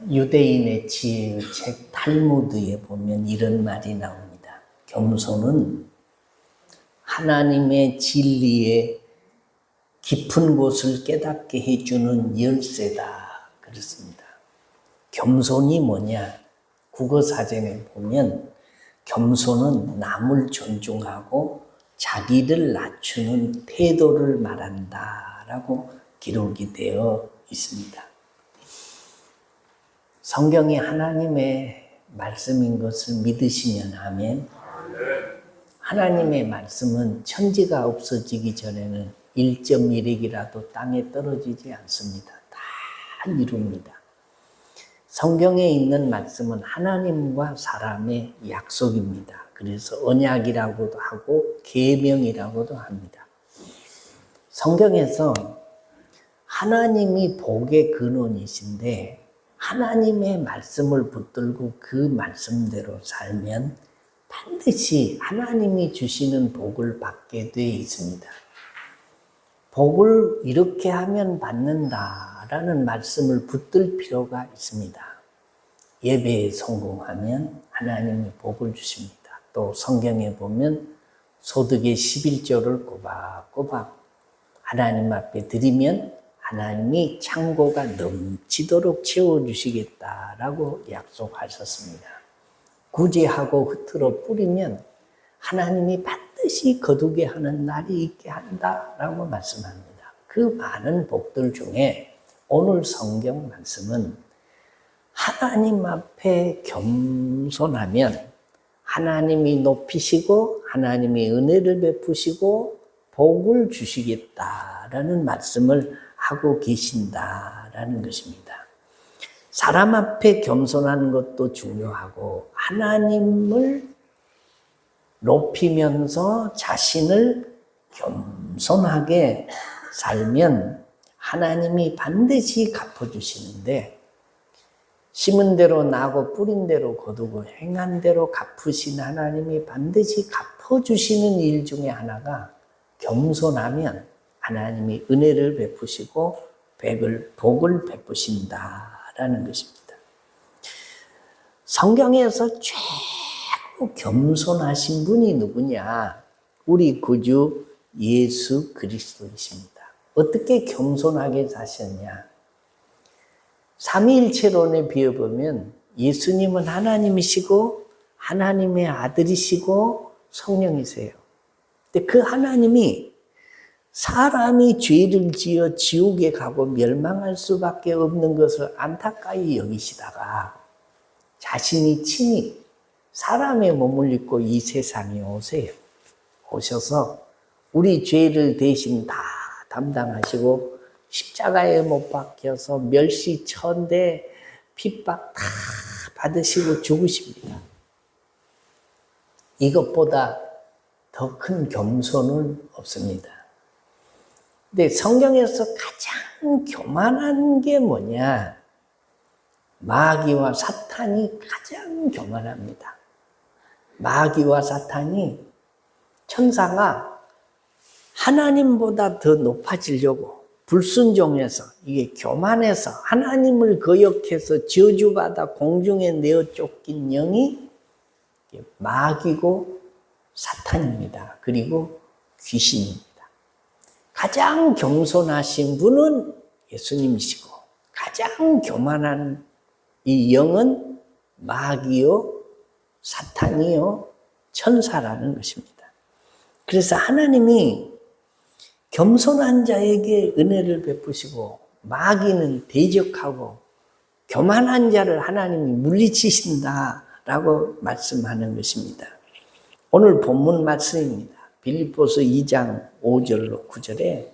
유대인의 지혜의 책 탈무드에 보면 이런 말이 나옵니다. 겸손은 하나님의 진리의 깊은 곳을 깨닫게 해주는 열쇠다. 그렇습니다. 겸손이 뭐냐? 국어사전에 보면 겸손은 남을 존중하고 자기를 낮추는 태도를 말한다 라고 기록이 되어 있습니다. 성경이 하나님의 말씀인 것을 믿으시면 아멘. 하나님의 말씀은 천지가 없어지기 전에는 1.1핵이라도 땅에 떨어지지 않습니다. 다 이룹니다. 성경에 있는 말씀은 하나님과 사람의 약속입니다. 그래서 언약이라고도 하고 계명이라고도 합니다. 성경에서 하나님이 복의 근원이신데 하나님의 말씀을 붙들고 그 말씀대로 살면 반드시 하나님이 주시는 복을 받게 되어 있습니다. 복을 이렇게 하면 받는다라는 말씀을 붙들 필요가 있습니다. 예배에 성공하면 하나님이 복을 주십니다. 또 성경에 보면 소득의 11조를 꼬박꼬박 하나님 앞에 드리면 하나님이 창고가 넘치도록 채워주시겠다라고 약속하셨습니다. 구제하고 흩트러 뿌리면 하나님이 반드시 거두게 하는 날이 있게 한다라고 말씀합니다. 그 많은 복들 중에 오늘 성경 말씀은 하나님 앞에 겸손하면 하나님이 높이시고 하나님이 은혜를 베푸시고 복을 주시겠다라는 말씀을 하고 계신다라는 것입니다. 사람 앞에 겸손하는 것도 중요하고 하나님을 높이면서 자신을 겸손하게 살면 하나님이 반드시 갚아주시는데 심은 대로 나고 뿌린 대로 거두고 행한 대로 갚으신 하나님이 반드시 갚아주시는 일 중에 하나가 겸손하면 하나님이 은혜를 베푸시고 복을 베푸신다라는 것입니다. 성경에서 최고 겸손하신 분이 누구냐? 우리 구주 예수 그리스도이십니다. 어떻게 겸손하게 사셨냐? 삼위일체론에 비춰보면 예수님은 하나님이시고 하나님의 아들이시고 성령이세요. 근데 그 하나님이 사람이 죄를 지어 지옥에 가고 멸망할 수밖에 없는 것을 안타까이 여기시다가 자신이 친히 사람의 몸을 입고 이 세상에 오세요. 오셔서 우리 죄를 대신 다 담당하시고 십자가에 못 박혀서 멸시 천대 핍박 다 받으시고 죽으십니다. 이것보다 더 큰 겸손은 없습니다. 근데 성경에서 가장 교만한 게 뭐냐? 마귀와 사탄이 가장 교만합니다. 마귀와 사탄이 천사가 하나님보다 더 높아지려고 불순종해서 이게 교만해서 하나님을 거역해서 저주받아 공중에 내어 쫓긴 영이 마귀고 사탄입니다. 그리고 귀신입니다. 가장 겸손하신 분은 예수님이시고 가장 교만한 이 영은 마귀요 사탄이요 천사라는 것입니다. 그래서 하나님이 겸손한 자에게 은혜를 베푸시고 마귀는 대적하고 교만한 자를 하나님이 물리치신다라고 말씀하는 것입니다. 오늘 본문 말씀입니다. 빌립보서 2장 5절로 9절에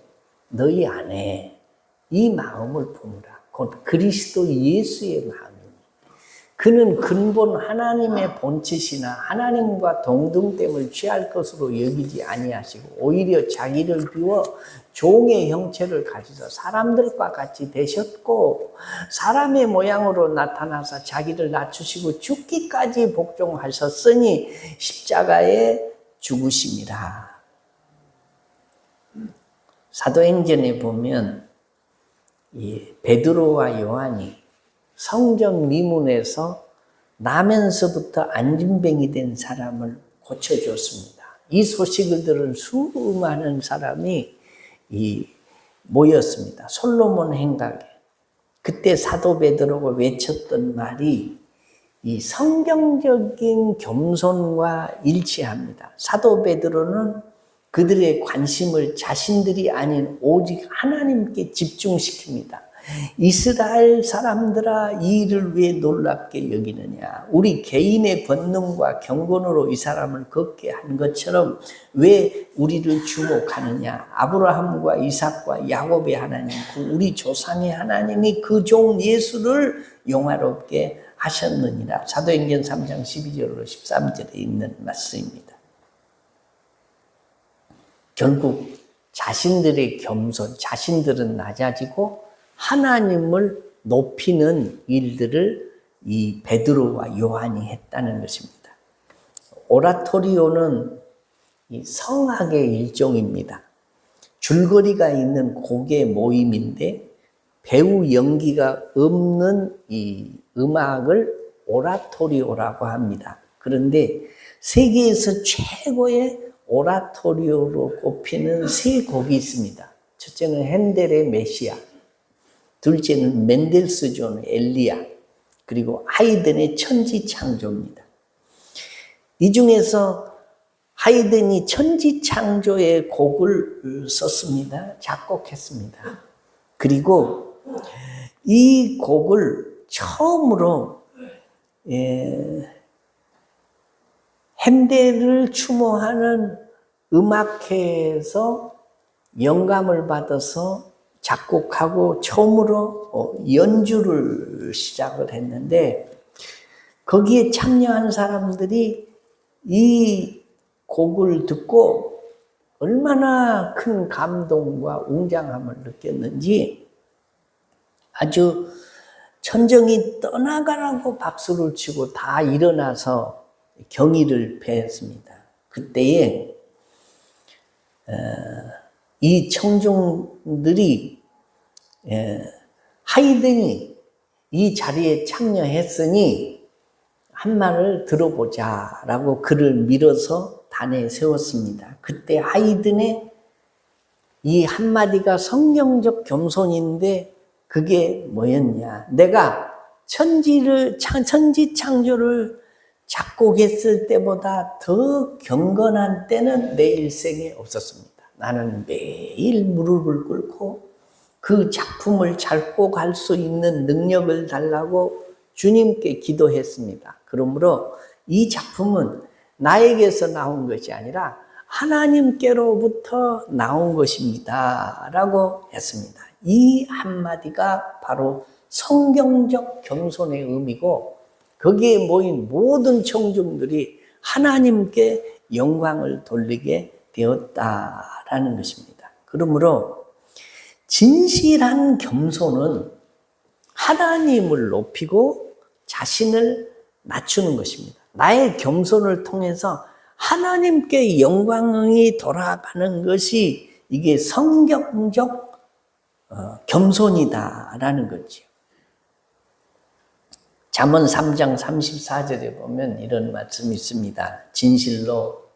너희 안에 이 마음을 품으라. 곧 그리스도 예수의 마음입니다. 그는 근본 하나님의 본체시나 하나님과 동등됨을 취할 것으로 여기지 아니하시고 오히려 자기를 비워 종의 형체를 가지사 사람들과 같이 되셨고 사람의 모양으로 나타나서 자기를 낮추시고 죽기까지 복종하셨으니 십자가에 죽으심이라. 사도행전에 보면 베드로와 요한이 성전 미문에서 나면서부터 안진뱅이 된 사람을 고쳐줬습니다. 이 소식을 들은 수많은 사람이 모였습니다. 솔로몬 행각에. 그때 사도 베드로가 외쳤던 말이 이 성경적인 겸손과 일치합니다. 사도 베드로는 그들의 관심을 자신들이 아닌 오직 하나님께 집중시킵니다. 이스라엘 사람들아, 이 일을 왜 놀랍게 여기느냐? 우리 개인의 권능과 경건으로 이 사람을 걷게 한 것처럼 왜 우리를 주목하느냐? 아브라함과 이삭과 야곱의 하나님, 우리 조상의 하나님이 그 종 예수를 영화롭게 하셨느니라. 사도행전 3장 12절로 13절에 있는 말씀입니다. 결국 자신들의 겸손, 자신들은 낮아지고 하나님을 높이는 일들을 이 베드로와 요한이 했다는 것입니다. 오라토리오는 이 성악의 일종입니다. 줄거리가 있는 곡의 모임인데 배우 연기가 없는 이 음악을 오라토리오라고 합니다. 그런데 세계에서 최고의 오라토리오로 꼽히는 세 곡이 있습니다. 첫째는 핸델의 메시아, 둘째는 멘델스존의 엘리야, 그리고 하이든의 천지창조입니다. 이 중에서 하이든이 천지창조의 곡을 썼습니다. 작곡했습니다. 그리고 이 곡을 처음으로 핸델을 추모하는 음악회에서 영감을 받아서 작곡하고 처음으로 연주를 시작을 했는데 거기에 참여한 사람들이 이 곡을 듣고 얼마나 큰 감동과 웅장함을 느꼈는지 아주 천정이 떠나가라고 박수를 치고 다 일어나서 경의를 표했습니다. 그때에 이 청중들이 하이든이 이 자리에 참여했으니 한 말을 들어보자라고 그를 밀어서 단에 세웠습니다. 그때 하이든의 이 한마디가 성경적 겸손인데 그게 뭐였냐? 내가 천지 창조를 작곡했을 때보다 더 경건한 때는 내 일생에 없었습니다. 나는 매일 무릎을 꿇고 그 작품을 작곡할 수 있는 능력을 달라고 주님께 기도했습니다. 그러므로 이 작품은 나에게서 나온 것이 아니라 하나님께로부터 나온 것입니다. 라고 했습니다. 이 한마디가 바로 성경적 겸손의 의미고 거기에 모인 모든 청중들이 하나님께 영광을 돌리게 되었다라는 것입니다. 그러므로 진실한 겸손은 하나님을 높이고 자신을 낮추는 것입니다. 나의 겸손을 통해서 하나님께 영광이 돌아가는 것이 이게 성경적 겸손이다라는 거죠. 잠언 3장 34절에 보면 이런 말씀이 있습니다. 진실로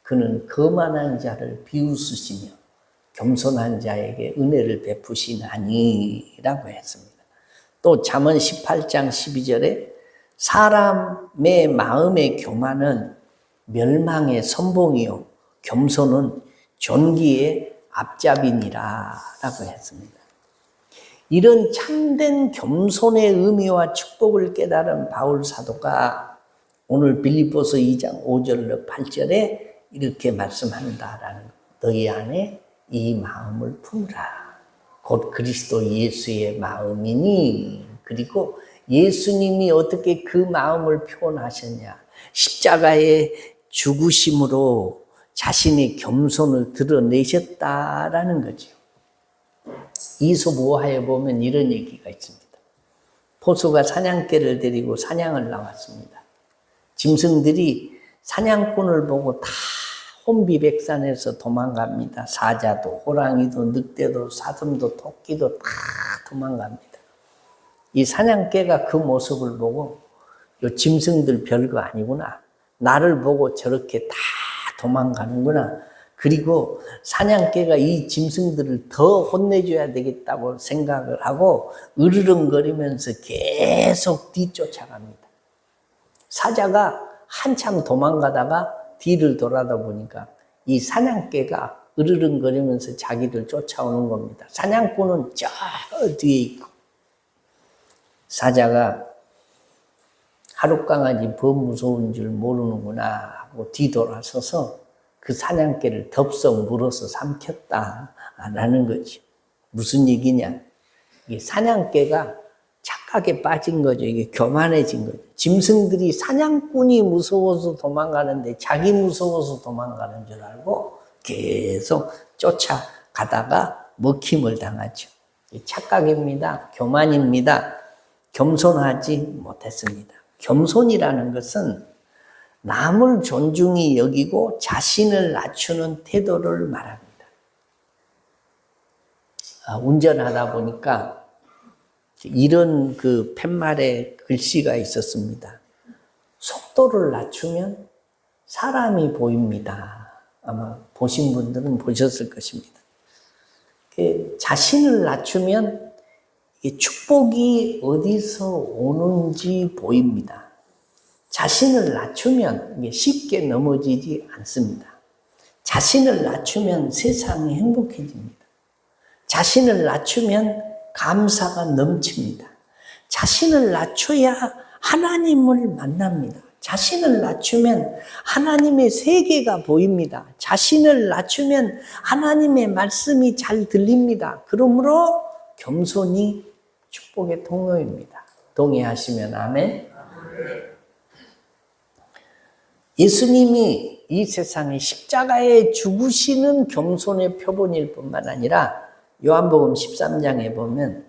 그는 거만한 자를 비웃으시며 겸손한 자에게 은혜를 베푸시나니 라고 했습니다. 또 잠언 18장 12절에 사람의 마음의 교만은 멸망의 선봉이요 겸손은 존귀의 앞잡이니라 라고 했습니다. 이런 참된 겸손의 의미와 축복을 깨달은 바울 사도가 오늘 빌립보서 2장 5절로 8절에 이렇게 말씀한다라는 너희 안에 이 마음을 품으라. 곧 그리스도 예수의 마음이니. 그리고 예수님이 어떻게 그 마음을 표현하셨냐. 십자가의 죽으심으로 자신의 겸손을 드러내셨다라는 거죠. 이솝우화에 보면 이런 얘기가 있습니다. 포수가 사냥개를 데리고 사냥을 나왔습니다. 짐승들이 사냥꾼을 보고 다 혼비백산해서 도망갑니다. 사자도, 호랑이도, 늑대도, 사슴도, 토끼도 다 도망갑니다. 이 사냥개가 그 모습을 보고 요 짐승들 별거 아니구나. 나를 보고 저렇게 다 도망가는구나. 그리고 사냥개가 이 짐승들을 더 혼내줘야 되겠다고 생각을 하고 으르렁거리면서 계속 뒤쫓아갑니다. 사자가 한참 도망가다가 뒤를 돌아다 보니까 이 사냥개가 으르렁거리면서 자기를 쫓아오는 겁니다. 사냥꾼은 저 뒤에 있고 사자가 하룻강아지 더 무서운 줄 모르는구나 하고 뒤돌아서서 그 사냥개를 덥석 물어서 삼켰다라는 거죠. 무슨 얘기냐? 이게 사냥개가 착각에 빠진 거죠. 이게 교만해진 거죠. 짐승들이 사냥꾼이 무서워서 도망가는데 자기 무서워서 도망가는 줄 알고 계속 쫓아가다가 먹힘을 당하죠. 착각입니다. 교만입니다. 겸손하지 못했습니다. 겸손이라는 것은 남을 존중히 여기고 자신을 낮추는 태도를 말합니다. 운전하다 보니까 이런 그 팻말에 글씨가 있었습니다. 속도를 낮추면 사람이 보입니다. 아마 보신 분들은 보셨을 것입니다. 자신을 낮추면 축복이 어디서 오는지 보입니다. 자신을 낮추면 쉽게 넘어지지 않습니다. 자신을 낮추면 세상이 행복해집니다. 자신을 낮추면 감사가 넘칩니다. 자신을 낮춰야 하나님을 만납니다. 자신을 낮추면 하나님의 세계가 보입니다. 자신을 낮추면 하나님의 말씀이 잘 들립니다. 그러므로 겸손이 축복의 통로입니다. 동의하시면 아멘. 예수님이 이 세상에 십자가에 죽으시는 겸손의 표본일 뿐만 아니라 요한복음 13장에 보면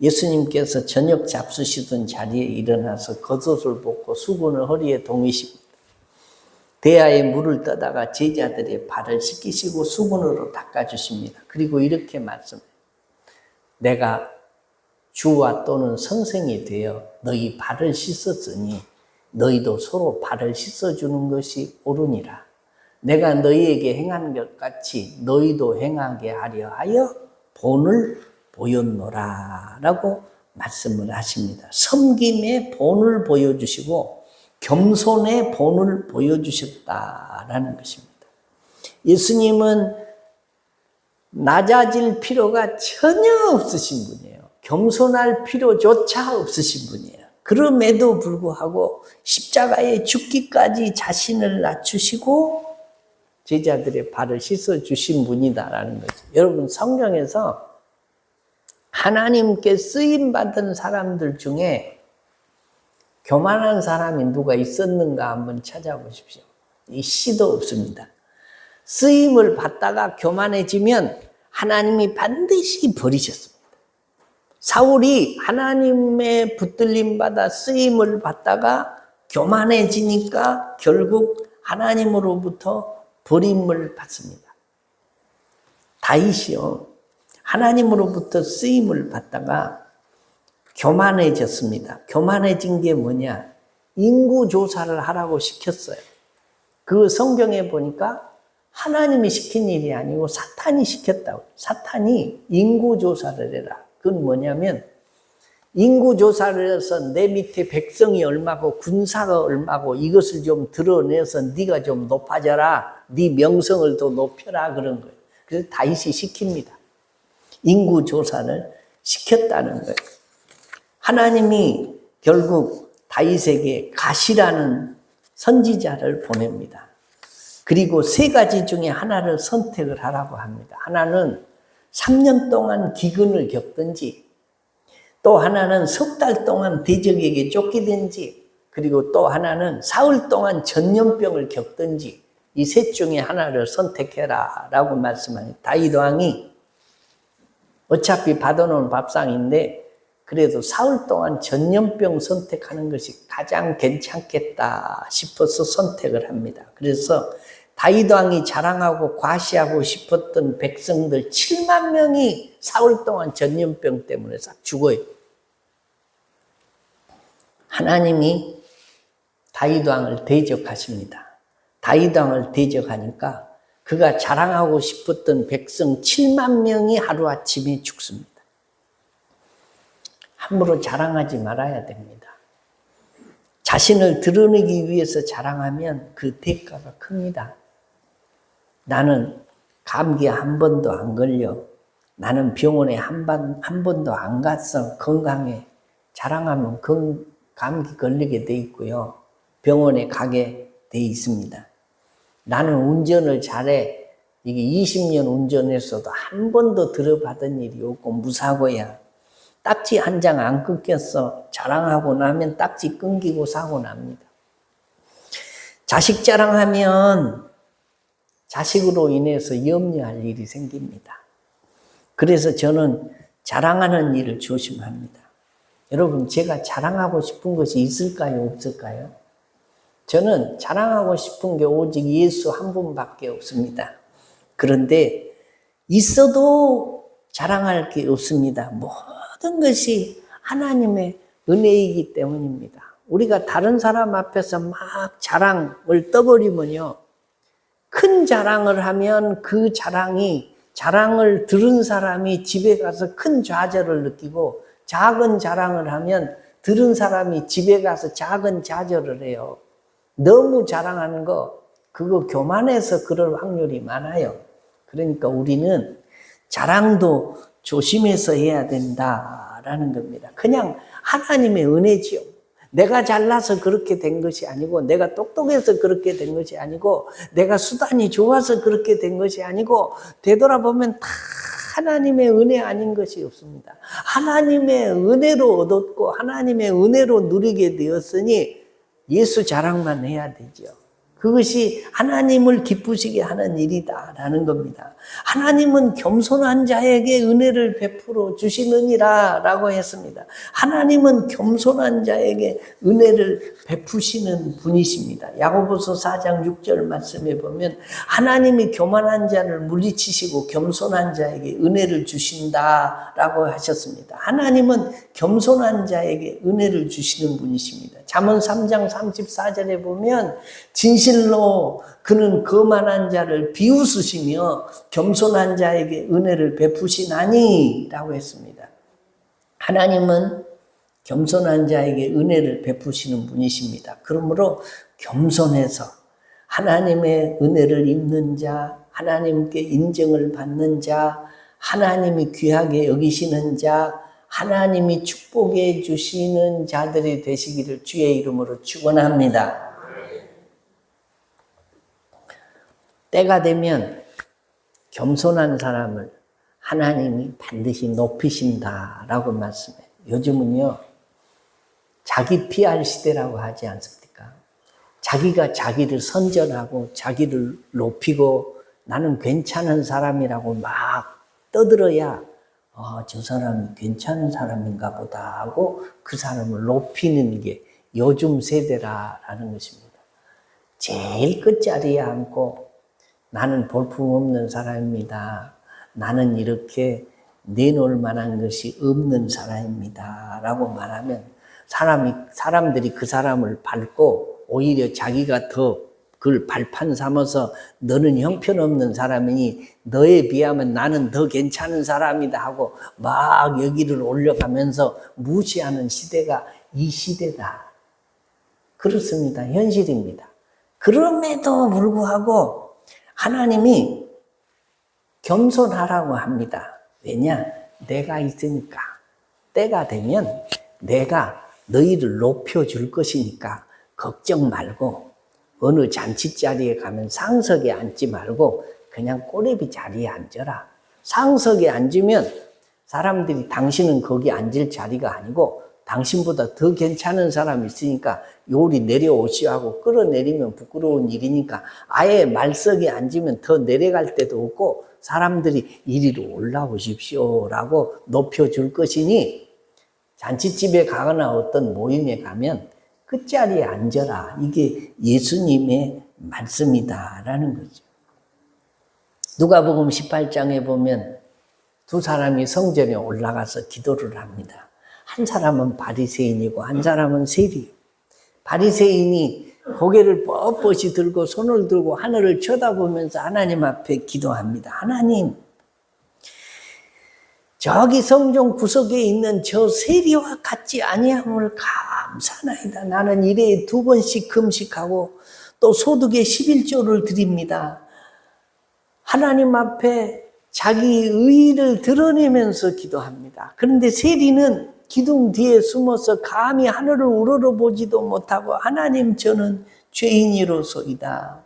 예수님께서 저녁 잡수시던 자리에 일어나서 겉옷을 벗고 수건을 허리에 동이십니다. 대야에 물을 떠다가 제자들의 발을 씻기시고 수건으로 닦아주십니다. 그리고 이렇게 말씀해요. 내가 주와 또는 선생이 되어 너희 발을 씻었으니 너희도 서로 발을 씻어주는 것이 옳으니라. 내가 너희에게 행한 것 같이 너희도 행하게 하려 하여 본을 보였노라 라고 말씀을 하십니다. 섬김의 본을 보여주시고 겸손의 본을 보여주셨다라는 것입니다. 예수님은 낮아질 필요가 전혀 없으신 분이에요. 겸손할 필요조차 없으신 분이에요. 그럼에도 불구하고 십자가에 죽기까지 자신을 낮추시고 제자들의 발을 씻어주신 분이다라는 거죠. 여러분, 성경에서 하나님께 쓰임받은 사람들 중에 교만한 사람이 누가 있었는가 한번 찾아보십시오. 이 시도 없습니다. 쓰임을 받다가 교만해지면 하나님이 반드시 버리셨습니다. 사울이 하나님의 붙들림 받아 쓰임을 받다가 교만해지니까 결국 하나님으로부터 버림을 받습니다. 다윗이요, 하나님으로부터 쓰임을 받다가 교만해졌습니다. 교만해진 게 뭐냐? 인구조사를 하라고 시켰어요. 그 성경에 보니까 하나님이 시킨 일이 아니고 사탄이 시켰다고. 사탄이 인구조사를 해라. 그건 뭐냐면 인구조사를 해서 내 밑에 백성이 얼마고 군사가 얼마고 이것을 좀 드러내서 네가 좀 높아져라. 네 명성을 더 높여라 그런 거예요. 그래서 다윗이 시킵니다. 인구조사를 시켰다는 거예요. 하나님이 결국 다윗에게 가시라는 선지자를 보냅니다. 그리고 세 가지 중에 하나를 선택을 하라고 합니다. 하나는 3년 동안 기근을 겪든지, 또 하나는 석 달 동안 대적에게 쫓기든지, 그리고 또 하나는 사흘 동안 전염병을 겪든지, 이 셋 중에 하나를 선택해라 라고 말씀합니다. 다윗 왕이 어차피 받아놓은 밥상인데 그래도 사흘 동안 전염병 선택하는 것이 가장 괜찮겠다 싶어서 선택을 합니다. 그래서 다윗 왕이 자랑하고 과시하고 싶었던 백성들 7만 명이 사흘 동안 전염병 때문에 싹 죽어요. 하나님이 다윗 왕을 대적하십니다. 다윗 왕을 대적하니까 그가 자랑하고 싶었던 백성 7만 명이 하루아침에 죽습니다. 함부로 자랑하지 말아야 됩니다. 자신을 드러내기 위해서 자랑하면 그 대가가 큽니다. 나는 감기에 한 번도 안 걸려. 나는 병원에 한 번도 안 갔어. 건강해. 자랑하면 감기 걸리게 돼 있고요. 병원에 가게 돼 있습니다. 나는 운전을 잘해. 이게 20년 운전했어도 한 번도 들어받은 일이 없고 무사고야. 딱지 한 장 안 끊겼어. 자랑하고 나면 딱지 끊기고 사고 납니다. 자식 자랑하면 자식으로 인해서 염려할 일이 생깁니다. 그래서 저는 자랑하는 일을 조심합니다. 여러분, 제가 자랑하고 싶은 것이 있을까요? 없을까요? 저는 자랑하고 싶은 게 오직 예수 한 분밖에 없습니다. 그런데 있어도 자랑할 게 없습니다. 모든 것이 하나님의 은혜이기 때문입니다. 우리가 다른 사람 앞에서 막 자랑을 떠버리면요, 큰 자랑을 하면 그 자랑을 들은 사람이 집에 가서 큰 좌절을 느끼고, 작은 자랑을 하면 들은 사람이 집에 가서 작은 좌절을 해요. 너무 자랑하는 거, 그거 교만해서 그럴 확률이 많아요. 그러니까 우리는 자랑도 조심해서 해야 된다라는 겁니다. 그냥 하나님의 은혜지요. 내가 잘나서 그렇게 된 것이 아니고, 내가 똑똑해서 그렇게 된 것이 아니고, 내가 수단이 좋아서 그렇게 된 것이 아니고, 되돌아보면 다 하나님의 은혜 아닌 것이 없습니다. 하나님의 은혜로 얻었고 하나님의 은혜로 누리게 되었으니 예수 자랑만 해야 되죠. 그것이 하나님을 기쁘시게 하는 일이다라는 겁니다. 하나님은 겸손한 자에게 은혜를 베풀어 주시느니라 라고 했습니다. 하나님은 겸손한 자에게 은혜를 베푸시는 분이십니다. 야고보서 4장 6절 말씀에 보면 하나님이 교만한 자를 물리치시고 겸손한 자에게 은혜를 주신다라고 하셨습니다. 하나님은 겸손한 자에게 은혜를 주시는 분이십니다. 잠언 3장 34절에 보면 진실로 그는 거만한 자를 비웃으시며 겸손한 자에게 은혜를 베푸시나니 라고 했습니다. 하나님은 겸손한 자에게 은혜를 베푸시는 분이십니다. 그러므로 겸손해서 하나님의 은혜를 입는 자, 하나님께 인정을 받는 자, 하나님이 귀하게 여기시는 자, 하나님이 축복해 주시는 자들이 되시기를 주의 이름으로 축원합니다. 때가 되면 겸손한 사람을 하나님이 반드시 높이신다라고 말씀해요. 요즘은요, 자기 PR 시대라고 하지 않습니까? 자기가 자기를 선전하고 자기를 높이고 나는 괜찮은 사람이라고 막 떠들어야 저 사람이 괜찮은 사람인가 보다 하고 그 사람을 높이는 게 요즘 세대라는 것입니다. 제일 끝자리에 앉고 나는 볼품없는 사람입니다. 나는 이렇게 내놓을 만한 것이 없는 사람입니다. 라고 말하면 사람들이 그 사람을 밟고 오히려 자기가 더 그걸 발판 삼아서 너는 형편없는 사람이니 너에 비하면 나는 더 괜찮은 사람이다 하고 막 여기를 올려가면서 무시하는 시대가 이 시대다. 그렇습니다. 현실입니다. 그럼에도 불구하고 하나님이 겸손하라고 합니다. 왜냐? 내가 있으니까. 때가 되면 내가 너희를 높여줄 것이니까 걱정 말고 어느 잔치자리에 가면 상석에 앉지 말고 그냥 꼬레비 자리에 앉아라. 상석에 앉으면 사람들이 당신은 거기 앉을 자리가 아니고 당신보다 더 괜찮은 사람이 있으니까 요리 내려오시오 하고 끌어내리면 부끄러운 일이니까 아예 말석에 앉으면 더 내려갈 데도 없고 사람들이 이리로 올라오십시오 라고 높여줄 것이니 잔치집에 가거나 어떤 모임에 가면 끝자리에 앉아라. 이게 예수님의 말씀이다라는 거죠. 누가복음 18장에 보면 두 사람이 성전에 올라가서 기도를 합니다. 한 사람은 바리새인이고 한 사람은 세리요. 바리새인이 고개를 뻣뻣이 들고 손을 들고 하늘을 쳐다보면서 하나님 앞에 기도합니다. 하나님, 저기 성전 구석에 있는 저 세리와 같지 아니함을 감사나이다. 나는 일에 2번씩 금식하고 또 소득의 11조를 드립니다. 하나님 앞에 자기 의의를 드러내면서 기도합니다. 그런데 세리는 기둥 뒤에 숨어서 감히 하늘을 우러러보지도 못하고 하나님, 저는 죄인이로소이다.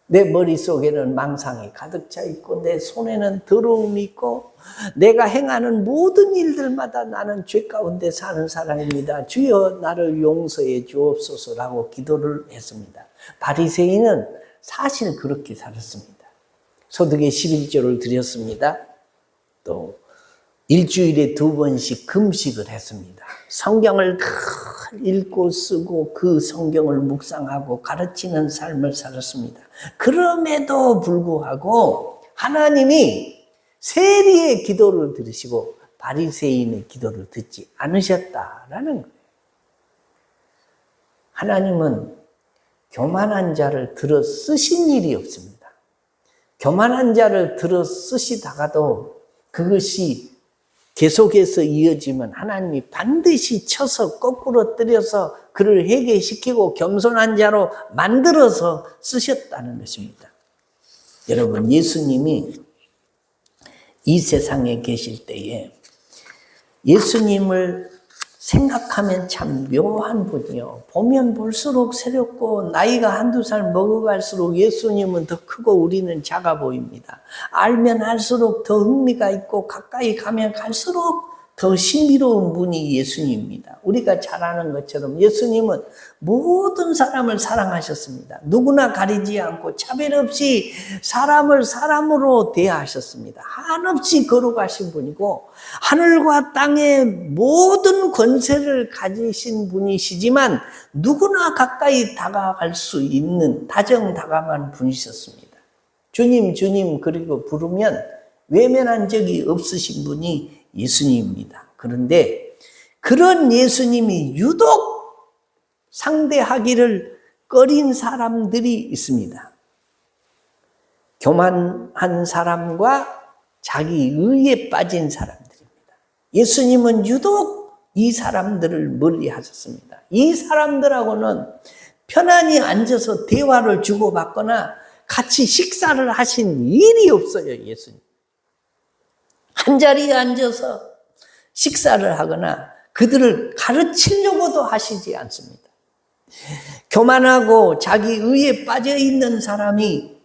내 머릿속에는 망상이 가득 차 있고 내 손에는 더러움이 있고 내가 행하는 모든 일들마다 나는 죄 가운데 사는 사람입니다. 주여 나를 용서해 주옵소서라고 기도를 했습니다. 바리새인은 사실 그렇게 살았습니다. 소득의 11조를 드렸습니다. 또 일주일에 2번씩 금식을 했습니다. 성경을 다 읽고 쓰고 그 성경을 묵상하고 가르치는 삶을 살았습니다. 그럼에도 불구하고 하나님이 세리의 기도를 들으시고 바리새인의 기도를 듣지 않으셨다라는 거예요. 하나님은 교만한 자를 들어 쓰신 일이 없습니다. 교만한 자를 들어 쓰시다가도 그것이 계속해서 이어지면 하나님이 반드시 쳐서 거꾸로 때려서 그를 회개시키고 겸손한 자로 만들어서 쓰셨다는 것입니다. 여러분, 예수님이 이 세상에 계실 때에 예수님을 생각하면 참 묘한 분이요. 보면 볼수록 새롭고 나이가 1-2살 먹어갈수록 예수님은 더 크고 우리는 작아 보입니다. 알면 알수록 더 흥미가 있고 가까이 가면 갈수록 더 신비로운 분이 예수님입니다. 우리가 잘 아는 것처럼 예수님은 모든 사람을 사랑하셨습니다. 누구나 가리지 않고 차별 없이 사람을 사람으로 대하셨습니다. 한없이 거룩하신 분이고 하늘과 땅의 모든 권세를 가지신 분이시지만 누구나 가까이 다가갈 수 있는 다정다감한 분이셨습니다. 주님, 주님 그리고 부르면 외면한 적이 없으신 분이 예수님입니다. 그런데 그런 예수님이 유독 상대하기를 꺼린 사람들이 있습니다. 교만한 사람과 자기 의에 빠진 사람들입니다. 예수님은 유독 이 사람들을 멀리 하셨습니다. 이 사람들하고는 편안히 앉아서 대화를 주고받거나 같이 식사를 하신 일이 없어요, 예수님. 한자리에 앉아서 식사를 하거나 그들을 가르치려고도 하시지 않습니다. 교만하고 자기 의에 빠져 있는 사람이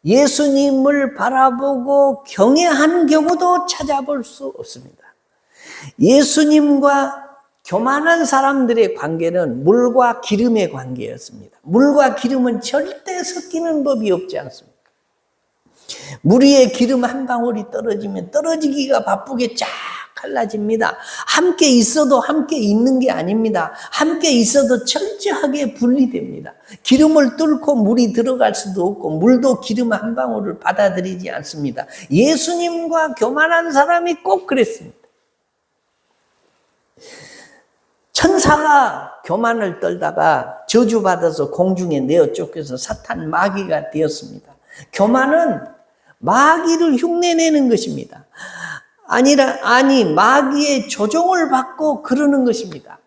예수님을 바라보고 경외하는 경우도 찾아볼 수 없습니다. 예수님과 교만한 사람들의 관계는 물과 기름의 관계였습니다. 물과 기름은 절대 섞이는 법이 없지 않습니다. 물 위에 기름 한 방울이 떨어지면 떨어지기가 바쁘게 쫙 갈라집니다. 함께 있어도 함께 있는 게 아닙니다. 함께 있어도 철저하게 분리됩니다. 기름을 뚫고 물이 들어갈 수도 없고 물도 기름 한 방울을 받아들이지 않습니다. 예수님과 교만한 사람이 꼭 그랬습니다. 천사가 교만을 떨다가 저주받아서 공중에 내어 쫓겨서 사탄 마귀가 되었습니다. 교만은 마귀를 흉내내는 것입니다. 아니 마귀의 조종을 받고 그러는 것입니다.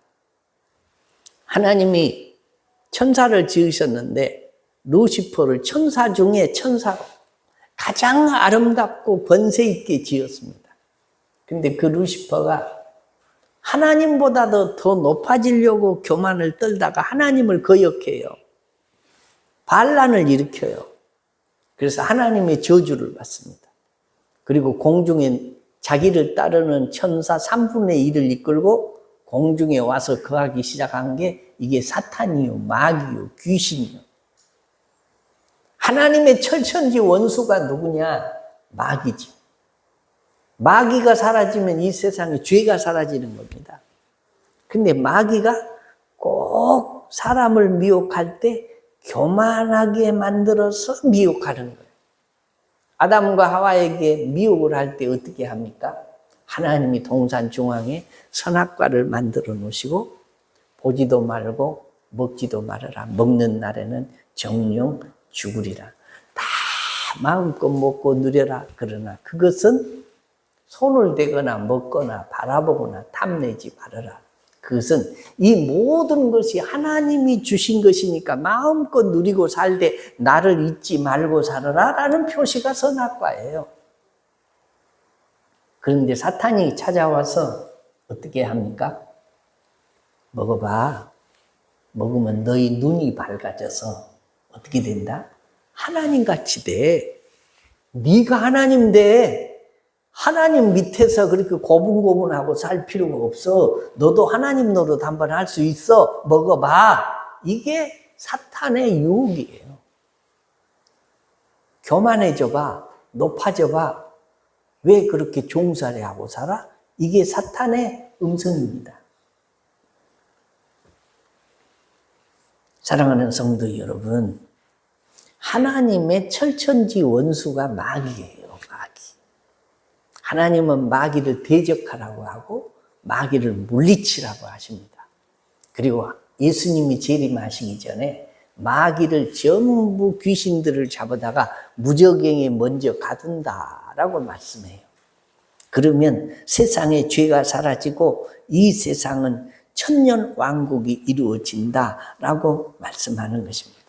하나님이 천사를 지으셨는데 루시퍼를 천사 중에 천사로 가장 아름답고 권세 있게 지었습니다. 근데 그 루시퍼가 하나님보다도 더 높아지려고 교만을 떨다가 하나님을 거역해요. 반란을 일으켜요. 그래서 하나님의 저주를 받습니다. 그리고 공중에 자기를 따르는 천사 3분의 1을 이끌고 공중에 와서 거하기 시작한 게 이게 사탄이요, 마귀요, 귀신이요. 하나님의 철천지 원수가 누구냐? 마귀죠. 마귀가 사라지면 이 세상에 죄가 사라지는 겁니다. 근데 마귀가 꼭 사람을 미혹할 때 교만하게 만들어서 미혹하는 거예요. 아담과 하와에게 미혹을 할 때 어떻게 합니까? 하나님이 동산 중앙에 선악과를 만들어 놓으시고 보지도 말고 먹지도 말아라. 먹는 날에는 정령 죽으리라. 다 마음껏 먹고 누려라. 그러나 그것은 손을 대거나 먹거나 바라보거나 탐내지 말아라. 그것은 이 모든 것이 하나님이 주신 것이니까 마음껏 누리고 살되 나를 잊지 말고 살아라 라는 표시가 선악과예요. 그런데 사탄이 찾아와서 어떻게 합니까? 먹어봐. 먹으면 너희 눈이 밝아져서 어떻게 된다? 하나님같이 돼. 네가 하나님 돼. 하나님 밑에서 그렇게 고분고분하고 살 필요가 없어. 너도 하나님 노릇 한번 할 수 있어. 먹어봐. 이게 사탄의 유혹이에요. 교만해져봐. 높아져봐. 왜 그렇게 종살이하고 살아? 이게 사탄의 음성입니다. 사랑하는 성도 여러분, 하나님의 철천지 원수가 마귀예요. 마귀. 하나님은 마귀를 대적하라고 하고 마귀를 물리치라고 하십니다. 그리고 예수님이 재림하시기 전에 마귀를 전부 귀신들을 잡아다가 무저갱에 먼저 가둔다라고 말씀해요. 그러면 세상의 죄가 사라지고 이 세상은 천년 왕국이 이루어진다라고 말씀하는 것입니다.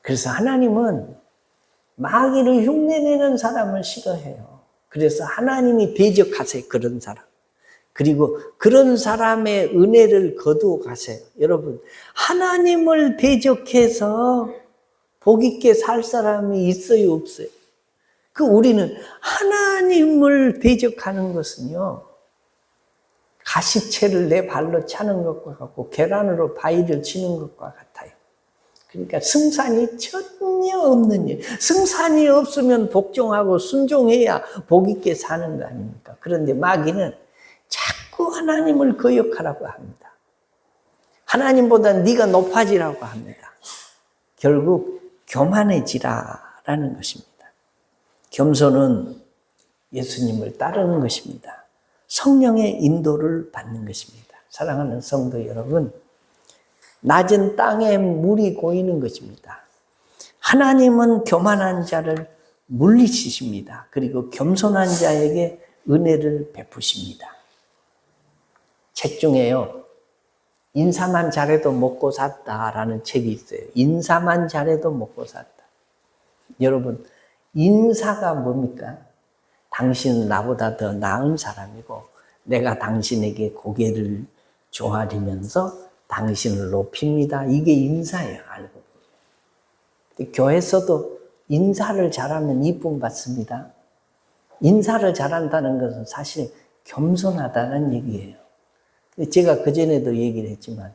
그래서 하나님은 마귀를 흉내내는 사람을 싫어해요. 그래서 하나님이 대적하세요. 그런 사람. 그리고 그런 사람의 은혜를 거두어 가세요. 여러분, 하나님을 대적해서 복 있게 살 사람이 있어요, 없어요? 우리는 하나님을 대적하는 것은요, 가시채를 내 발로 차는 것과 같고 계란으로 바위를 치는 것과 같아요. 그러니까 승산이 전혀 없는 일. 승산이 없으면 복종하고 순종해야 복 있게 사는 거 아닙니까? 그런데 마귀는 자꾸 하나님을 거역하라고 합니다. 하나님보다 네가 높아지라고 합니다. 결국 교만해지라라는 것입니다. 겸손은 예수님을 따르는 것입니다. 성령의 인도를 받는 것입니다. 사랑하는 성도 여러분, 낮은 땅에 물이 고이는 것입니다. 하나님은 교만한 자를 물리치십니다. 그리고 겸손한 자에게 은혜를 베푸십니다. 책 중에요, 인사만 잘해도 먹고 샀다라는 책이 있어요. 인사만 잘해도 먹고 샀다. 여러분, 인사가 뭡니까? 당신은 나보다 더 나은 사람이고 내가 당신에게 고개를 조아리면서 당신을 높입니다. 이게 인사예요. 알고 보면. 교회에서도 인사를 잘하면 이쁨 받습니다. 인사를 잘한다는 것은 사실 겸손하다는 얘기예요. 제가 그전에도 얘기를 했지만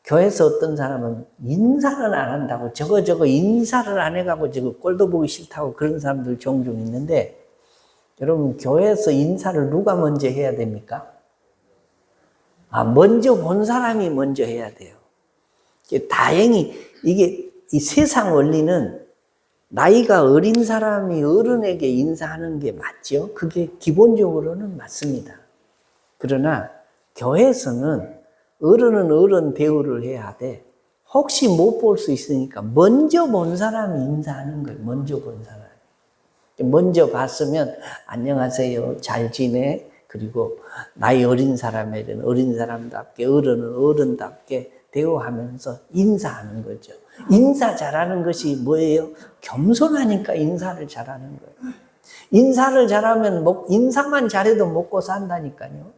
교회에서 어떤 사람은 인사를 안 한다고 저거 인사를 안 해가고 저거 꼴도 보기 싫다고 그런 사람들 종종 있는데, 여러분, 교회에서 인사를 누가 먼저 해야 됩니까? 먼저 본 사람이 먼저 해야 돼요. 다행히 이 세상 원리는 나이가 어린 사람이 어른에게 인사하는 게 맞죠? 그게 기본적으로는 맞습니다. 그러나 교회에서는 어른은 어른 대우를 해야 돼. 혹시 못 볼 수 있으니까 먼저 본 사람이 인사하는 거예요. 먼저 본 사람. 먼저 봤으면 안녕하세요, 잘 지내. 그리고 나이 어린 사람에는 어린 사람답게, 어른은 어른답게 대우하면서 인사하는 거죠. 인사 잘하는 것이 뭐예요? 겸손하니까 인사를 잘하는 거예요. 인사를 잘하면 인사만 잘해도 먹고 산다니까요.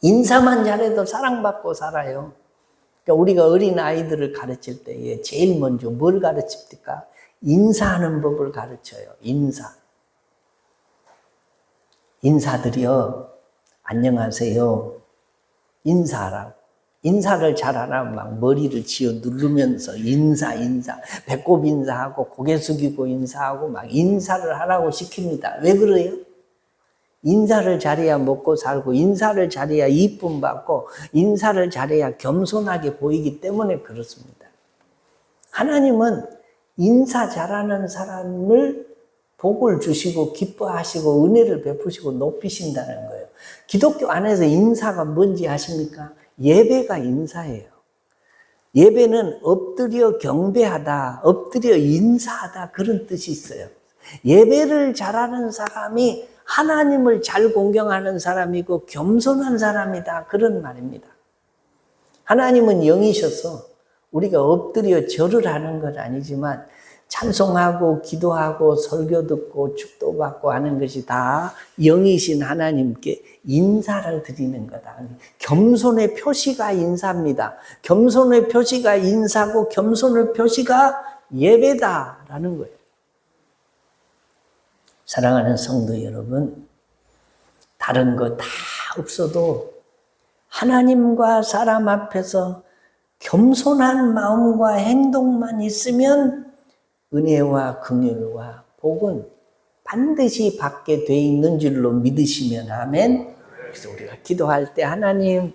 인사만 잘해도 사랑받고 살아요. 그러니까 우리가 어린 아이들을 가르칠 때에 제일 먼저 뭘 가르칩니까? 인사하는 법을 가르쳐요. 인사들이요, 안녕하세요, 인사하라고. 인사를 잘하라고 막 머리를 쥐어 누르면서 인사, 배꼽 인사하고 고개 숙이고 인사하고 막 인사를 하라고 시킵니다. 왜 그래요? 인사를 잘해야 먹고 살고, 인사를 잘해야 이쁨 받고, 인사를 잘해야 겸손하게 보이기 때문에 그렇습니다. 하나님은 인사 잘하는 사람을 복을 주시고 기뻐하시고 은혜를 베푸시고 높이신다는 거예요. 기독교 안에서 인사가 뭔지 아십니까? 예배가 인사예요. 예배는 엎드려 경배하다, 엎드려 인사하다 그런 뜻이 있어요. 예배를 잘하는 사람이 하나님을 잘 공경하는 사람이고 겸손한 사람이다 그런 말입니다. 하나님은 영이셔서 우리가 엎드려 절을 하는 건 아니지만 찬송하고 기도하고 설교 듣고 축도받고 하는 것이 다 영이신 하나님께 인사를 드리는 거다. 겸손의 표시가 인사입니다. 겸손의 표시가 인사고 겸손의 표시가 예배다라는 거예요. 사랑하는 성도 여러분, 다른 거 다 없어도 하나님과 사람 앞에서 겸손한 마음과 행동만 있으면 은혜와 긍휼과 복은 반드시 받게 돼 있는 줄로 믿으시면 아멘. 그래서 우리가 기도할 때 하나님,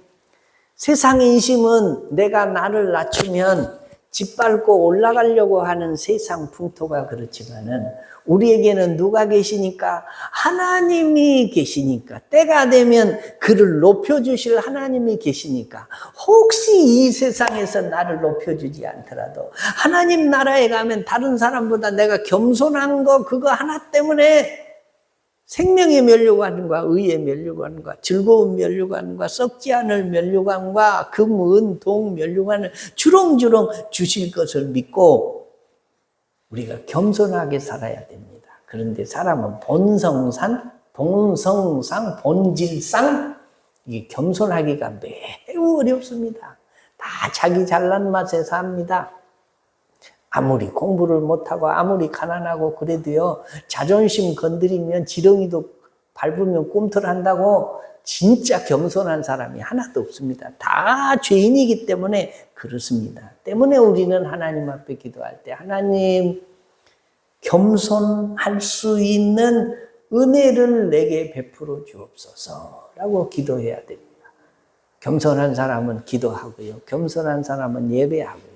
세상 인심은 내가 나를 낮추면 짓밟고 올라가려고 하는 세상 풍토가 그렇지만은 우리에게는 누가 계시니까? 하나님이 계시니까. 때가 되면 그를 높여주실 하나님이 계시니까. 혹시 이 세상에서 나를 높여주지 않더라도 하나님 나라에 가면 다른 사람보다 내가 겸손한 거 그거 하나 때문에 생명의 면류관과 의의 면류관과 즐거운 면류관과 썩지 않을 면류관과 금, 은, 동 면류관을 주렁주렁 주실 것을 믿고 우리가 겸손하게 살아야 됩니다. 그런데 사람은 본성상, 본질상 이게 겸손하기가 매우 어렵습니다. 다 자기 잘난 맛에 삽니다. 아무리 공부를 못하고 아무리 가난하고 그래도요, 자존심 건드리면 지렁이도 밟으면 꿈틀한다고 진짜 겸손한 사람이 하나도 없습니다. 다 죄인이기 때문에 그렇습니다. 때문에 우리는 하나님 앞에 기도할 때 하나님 겸손할 수 있는 은혜를 내게 베풀어 주옵소서라고 기도해야 됩니다. 겸손한 사람은 기도하고요. 겸손한 사람은 예배하고요.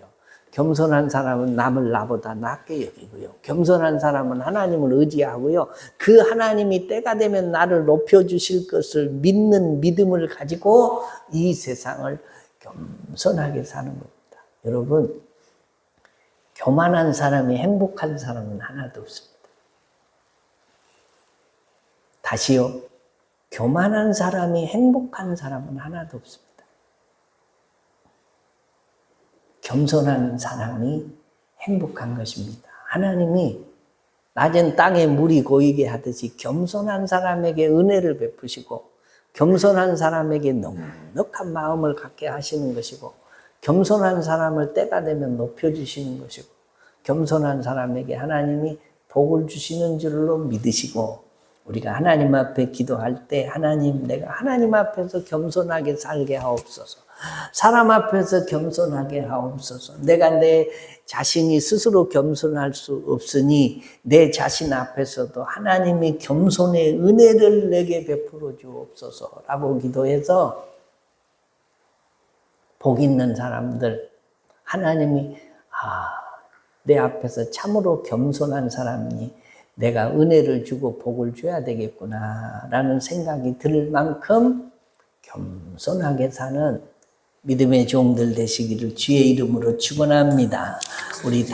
겸손한 사람은 남을 나보다 낮게 여기고요. 겸손한 사람은 하나님을 의지하고요. 그 하나님이 때가 되면 나를 높여주실 것을 믿는 믿음을 가지고 이 세상을 겸손하게 사는 겁니다. 여러분, 교만한 사람이 행복한 사람은 하나도 없습니다. 다시요. 교만한 사람이 행복한 사람은 하나도 없습니다. 겸손한 사람이 행복한 것입니다. 하나님이 낮은 땅에 물이 고이게 하듯이 겸손한 사람에게 은혜를 베푸시고 겸손한 사람에게 넉넉한 마음을 갖게 하시는 것이고 겸손한 사람을 때가 되면 높여주시는 것이고 겸손한 사람에게 하나님이 복을 주시는 줄로 믿으시고 우리가 하나님 앞에 기도할 때 하나님, 내가 하나님 앞에서 겸손하게 살게 하옵소서. 사람 앞에서 겸손하게 하옵소서. 내가 내 자신이 스스로 겸손할 수 없으니 내 자신 앞에서도 하나님이 겸손의 은혜를 내게 베풀어 주옵소서라고 기도해서 복 있는 사람들, 하나님이 내 앞에서 참으로 겸손한 사람이니 내가 은혜를 주고 복을 줘야 되겠구나라는 생각이 들 만큼 겸손하게 사는 믿음의 종들 되시기를 주의 이름으로 축원합니다. 우리